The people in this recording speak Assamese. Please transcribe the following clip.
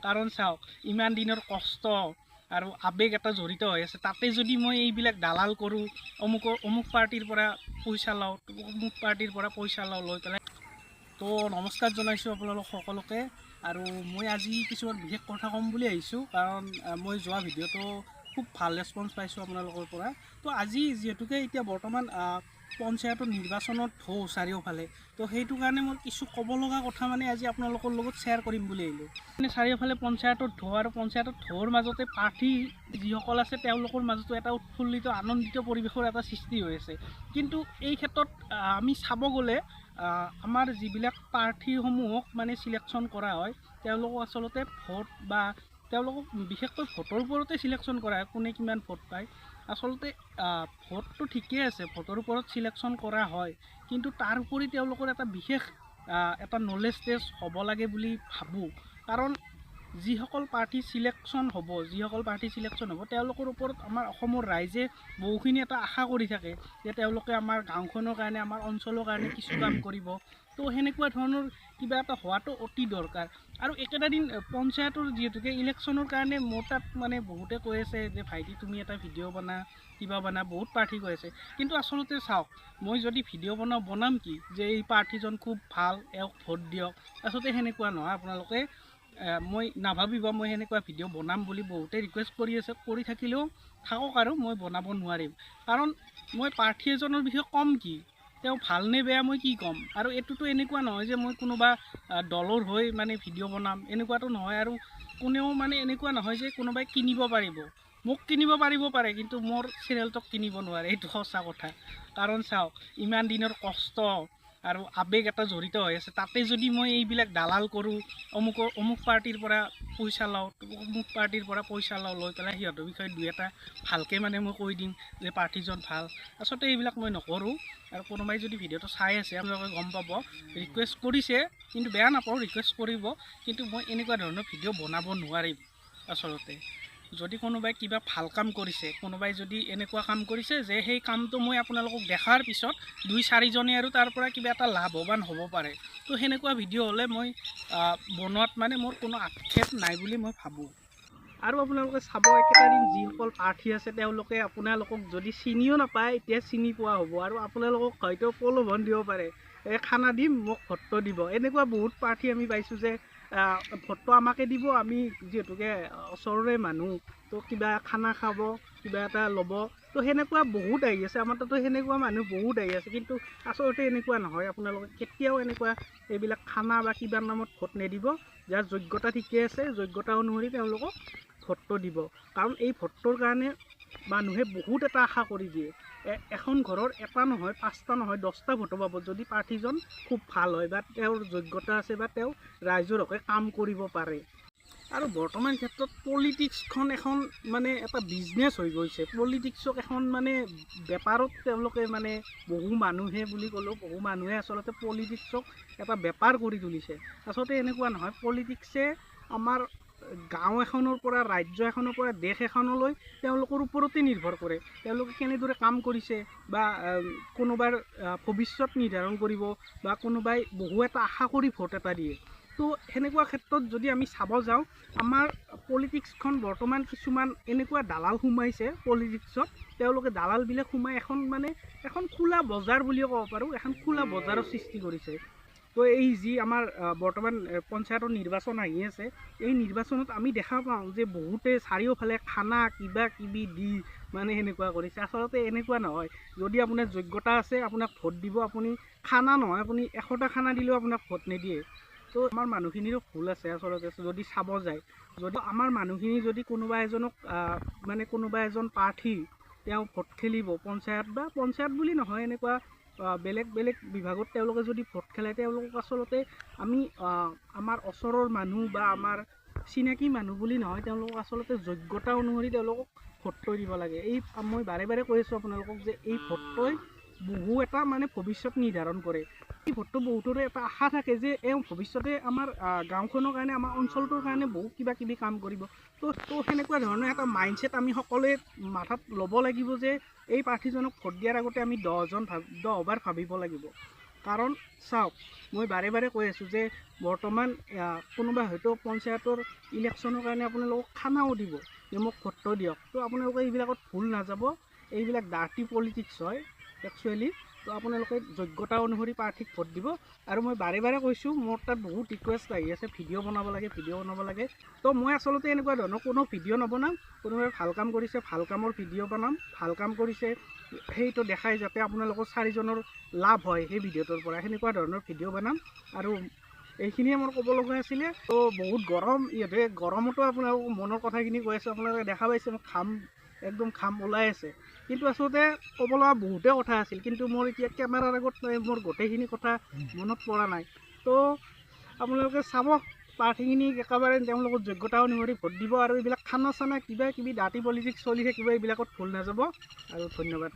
কাৰণ চাওক ইমান দিনৰ কষ্ট আৰু আৱেগ এটা জড়িত হৈ আছে, তাতে যদি মই এইবিলাক দালাল কৰোঁ, অমুক পাৰ্টিৰ পৰা পইচা লওঁ, অমুক পাৰ্টিৰ পৰা পইচা লওঁ লৈ পেলাই। তো নমস্কাৰ জনাইছোঁ আপোনালোক সকলোকে। আৰু মই আজি কিছুমান বিশেষ কথা ক'ম বুলি আহিছোঁ, কাৰণ মই যোৱা ভিডিঅ'টো খুব ভাল ৰেছপন্স পাইছোঁ আপোনালোকৰ পৰা। তো আজি যিহেতুকে এতিয়া বৰ্তমান পঞ্চায়তৰ নিৰ্বাচনত ঢৌ চাৰিওফালে, তো সেইটো কাৰণে মই কিছু ক'ব লগা কথা মানে আজি আপোনালোকৰ লগত শ্বেয়াৰ কৰিম বুলি আহিলোঁ। মানে চাৰিওফালে পঞ্চায়তৰ ঢৌ, আৰু পঞ্চায়তৰ ঢৌৰ মাজতে প্ৰাৰ্থী যিসকল আছে তেওঁলোকৰ মাজতো এটা উৎফুল্লিত আনন্দিত পৰিৱেশৰ এটা সৃষ্টি হৈ আছে। কিন্তু এই ক্ষেত্ৰত আমি চাব গ'লে আমাৰ যিবিলাক প্ৰাৰ্থীসমূহক মানে চিলেকশ্যন কৰা হয়, তেওঁলোকক আচলতে ভোট বা তেওঁলোকক বিশেষকৈ ভোটৰ ওপৰতে চিলেকশ্যন কৰা হয়, কোনে কিমান ভোট পায়। আচলতে ভোটটো ঠিকেই আছে, ভোটৰ ওপৰত চিলেকশ্যন কৰা হয়, কিন্তু তাৰ উপৰি তেওঁলোকৰ এটা বিশেষ এটা নলেজ টেষ্ট হ'ব লাগে বুলি ভাবোঁ। কাৰণ যিসকল প্ৰাৰ্থী চিলেকশ্যন হ'ব তেওঁলোকৰ ওপৰত আমাৰ অসমৰ ৰাইজে বহুখিনি এটা আশা কৰি থাকে যে তেওঁলোকে আমাৰ গাঁওখনৰ কাৰণে, আমাৰ অঞ্চলৰ কাৰণে কিছু কাম কৰিব। তো সেনেকুৱা ধৰণৰ কিবা এটা হোৱাটো অতি দৰকাৰ। আৰু একেটা দিন পঞ্চায়তৰ যিহেতুকে ইলেকশ্যনৰ কাৰণে মোৰ তাত মানে বহুতে কৈ আছে যে ভাইটি তুমি এটা ভিডিঅ' বনা, কিবা বনা, বহুত প্ৰাৰ্থী কৈ আছে। কিন্তু আচলতে চাওক, মই যদি ভিডিঅ' বনাম কি যে এই প্ৰাৰ্থীজন খুব ভাল, এওঁক ভোট দিয়ক, আচলতে সেনেকুৱা নহয়। আপোনালোকে মই নাভাবিব মই সেনেকুৱা ভিডিঅ' বনাম বুলি। বহুতে ৰিকুৱেষ্ট কৰি আছে, কৰি থাকিলেও থাকক, আৰু মই বনাব নোৱাৰিম। কাৰণ মই প্ৰাৰ্থী এজনৰ বিষয়ে ক'ম কি, তেওঁ ভালনে বেয়া মই কি ক'ম। আৰু এইটোতো এনেকুৱা নহয় যে মই কোনোবা দলৰ হৈ মানে ভিডিঅ' বনাম, এনেকুৱাতো নহয়। আৰু কোনেও মানে এনেকুৱা নহয় যে কোনোবাই কিনিব পাৰিব, মোক কিনিব পাৰিব পাৰে, কিন্তু মোৰ চেনেলটোক কিনিব নোৱাৰে, এইটো সঁচা কথা। কাৰণ চাওক ইমান দিনৰ কষ্ট আৰু আৱেগ এটা জড়িত হৈ আছে, তাতে যদি মই এইবিলাক দালাল কৰোঁ, অমুক পাৰ্টিৰ পৰা পইচা লওঁ, অমুক পাৰ্টিৰ পৰা পইচা লৈ পেলাই সিহঁতৰ বিষয়ে দুই এটা ভালকৈ মানে মই কৈ দিম যে প্ৰাৰ্থীজন ভাল, আচলতে এইবিলাক মই নকৰোঁ। আৰু কোনোবাই যদি ভিডিঅ'টো চাই আছে আপোনালোকে গম পাব, ৰিকুৱেষ্ট কৰিছে, কিন্তু বেয়া নাপাওঁ, ৰিকুৱেষ্ট কৰিব, কিন্তু মই এনেকুৱা ধৰণৰ ভিডিঅ' বনাব নোৱাৰিম। আচলতে যদি কোনোবাই কিবা ভাল কাম কৰিছে, কোনোবাই যদি এনেকুৱা কাম কৰিছে যে সেই কামটো মই আপোনালোকক দেখাৰ পিছত 2-4জনে আৰু তাৰ পৰা কিবা এটা লাভৱান হ'ব পাৰে, তো সেনেকুৱা ভিডিঅ' হ'লে মই বনোৱাত মানে মোৰ কোনো আক্ষেপ নাই বুলি মই ভাবোঁ। আৰু আপোনালোকে চাব, একেটা দিন যিসকল প্ৰাৰ্থী আছে তেওঁলোকে আপোনালোকক যদি চিনিও নাপায় এতিয়া চিনি পোৱা হ'ব, আৰু আপোনালোকক হয়তো প্ৰলোভন দিব পাৰে, খানা দিম মোক ভোটটো দিব। এনেকুৱা বহুত প্ৰাৰ্থী আমি পাইছোঁ যে ভোটটো আমাকে দিব, আমি যিহেতুকে ওচৰৰে মানুহ, তো কিবা খানা খাব, কিবা এটা ল'ব। তো সেনেকুৱা বহুত আহি আছে, আমাৰ তাতো সেনেকুৱা মানুহ বহুত আহি আছে। কিন্তু আচলতে এনেকুৱা নহয়, আপোনালোকে কেতিয়াও এনেকুৱা এইবিলাক খানা বা কিবাৰ নামত ভোট নিদিব। যাৰ যোগ্যতা ঠিকে আছে, যোগ্যতা অনুসৰি তেওঁলোকক ভোটটো দিব। কাৰণ এই ভোটটোৰ কাৰণে মানুহে বহুত এটা আশা কৰি দিয়ে। এখন ঘৰৰ এটা নহয়, 5টা নহয়, 10টা ভোটো পাব যদি প্ৰাৰ্থীজন খুব ভাল হয়, বা তেওঁৰ যোগ্যতা আছে, বা তেওঁ ৰাইজৰ হকে কাম কৰিব পাৰে। আৰু বৰ্তমান ক্ষেত্ৰত পলিটিক্সখন এখন মানে এটা বিজনেছ হৈ গৈছে। পলিটিক্সক এখন মানে বেপাৰত তেওঁলোকে মানে বহু মানুহে বুলি ক'লেও বহু মানুহে আচলতে পলিটিক্সক এটা বেপাৰ কৰি তুলিছে। আচলতে এনেকুৱা নহয়, পলিটিক্সে আমাৰ গাঁও এখনৰ পৰা, ৰাজ্য এখনৰ পৰা দেশ এখনলৈ তেওঁলোকৰ ওপৰতে নিৰ্ভৰ কৰে। তেওঁলোকে কেনেদৰে কাম কৰিছে, বা কোনোবাৰ ভৱিষ্যত নিৰ্ধাৰণ কৰিব, বা কোনোবাই বহু এটা আশা কৰি ভোট এটা দিয়ে। তো সেনেকুৱা ক্ষেত্ৰত যদি আমি চাব যাওঁ, আমাৰ পলিটিক্সখন বৰ্তমান কিছুমান এনেকুৱা দালাল সোমাইছে পলিটিক্সত, তেওঁলোকে দালালবিলাক সোমাই এখন খোলা বজাৰ বুলিও ক'ব পাৰোঁ, এখন খোলা বজাৰৰ সৃষ্টি কৰিছে। তো এই যি আমাৰ বৰ্তমান পঞ্চায়তৰ নিৰ্বাচন আহি আছে, এই নিৰ্বাচনত আমি দেখা পাওঁ যে বহুতে চাৰিওফালে খানা কিবা কিবি দি মানে সেনেকুৱা কৰিছে। আচলতে এনেকুৱা নহয়, যদি আপোনাৰ যোগ্যতা আছে আপোনাক ভোট দিব, আপুনি খানা নহয়, আপুনি 100টা খানা দিলেও আপোনাক ভোট নিদিয়ে। তো আমাৰ মানুহখিনিৰো ভুল আছে আচলতে যদি চাব যায়। যদি আমাৰ মানুহখিনি যদি কোনোবা এজনক মানে কোনোবা এজন প্ৰাৰ্থী তেওঁ ভোট খেলিব পঞ্চায়ত, বা পঞ্চায়ত বুলি নহয়, এনেকুৱা বেলেগ বেলেগ বিভাগত তেওঁলোকে যদি ভোট খেলে, তেওঁলোকক আচলতে আমি আমাৰ ওচৰৰ মানুহ বা আমাৰ চিনাকি মানুহ বুলি নহয়, তেওঁলোকক আচলতে যোগ্যতা অনুসৰি তেওঁলোকক ভোটটো দিব লাগে। এই মই বাৰে বাৰে কৈ আছোঁ আপোনালোকক যে এই ভোটটোৱে বহু এটা মানে ভৱিষ্যত নিৰ্ধাৰণ কৰে। এই ভোটটো বহুতৰে এটা আশা থাকে যে এওঁ ভৱিষ্যতে আমাৰ গাঁওখনৰ কাৰণে, আমাৰ অঞ্চলটোৰ কাৰণে বহু কিবা কিবি কাম কৰিব। তো সেনেকুৱা ধৰণৰ এটা মাইণ্ডছেট আমি সকলোৱে মাথাত ল'ব লাগিব যে এই প্ৰাৰ্থীজনক ভোট দিয়াৰ আগতে আমি 10 বাৰ ভাবিব লাগিব। কাৰণ চাওক, মই বাৰে বাৰে কৈ আছোঁ যে বৰ্তমান কোনোবা হয়তো পঞ্চায়তৰ ইলেকশ্যনৰ কাৰণে আপোনালোকক খানাও দিব যে মোক ভোটটো দিয়ক। তো আপোনালোকে এইবিলাকত ভুল নাযাব, এইবিলাক ডাৰ্টি পলিটিক্স হয় একচুৱেলি। তো আপোনালোকে যোগ্যতা অনুসৰি প্ৰাৰ্থীক ভোট দিব। আৰু মই বাৰে বাৰে কৈছোঁ, মোৰ তাত বহুত ৰিকুৱেষ্ট আহি আছে ভিডিঅ' বনাব লাগে। তো মই আচলতে এনেকুৱা ধৰণৰ কোনো ভিডিঅ' নবনাম। কোনোবাই ভাল কাম কৰিছে, ভাল কামৰ ভিডিঅ' বনাম, ভাল কাম কৰিছে সেইটো দেখাই যাতে আপোনালোকৰ 4জনৰ লাভ হয় সেই ভিডিঅ'টোৰ পৰা, সেনেকুৱা ধৰণৰ ভিডিঅ' বনাম। আৰু এইখিনিয়ে মোৰ ক'ব লগা আছিলে। তো বহুত গৰম, ইহঁতে গৰমতো আপোনালোকক মনৰ কথাখিনি কৈ আছোঁ। আপোনালোকে দেখা পাইছে মোৰ একদম ঘাম ওলাই আছে। কিন্তু আচলতে ক'ব লগা বহুতেই কথা আছিল, কিন্তু মোৰ এতিয়া কেমেৰাৰ আগত মোৰ গোটেইখিনি কথা মনত পৰা নাই। তো আপোনালোকে চাব, প্ৰাৰ্থীখিনিক একেবাৰে তেওঁলোকৰ যোগ্যতা অনুসৰি ভোট দিব। আৰু এইবিলাক খানা চানা কিবা কিবি ডাৰ্টি পলিটিক্স চলি থাকিব, এইবিলাকত ভুল নাযাব। আৰু ধন্যবাদ।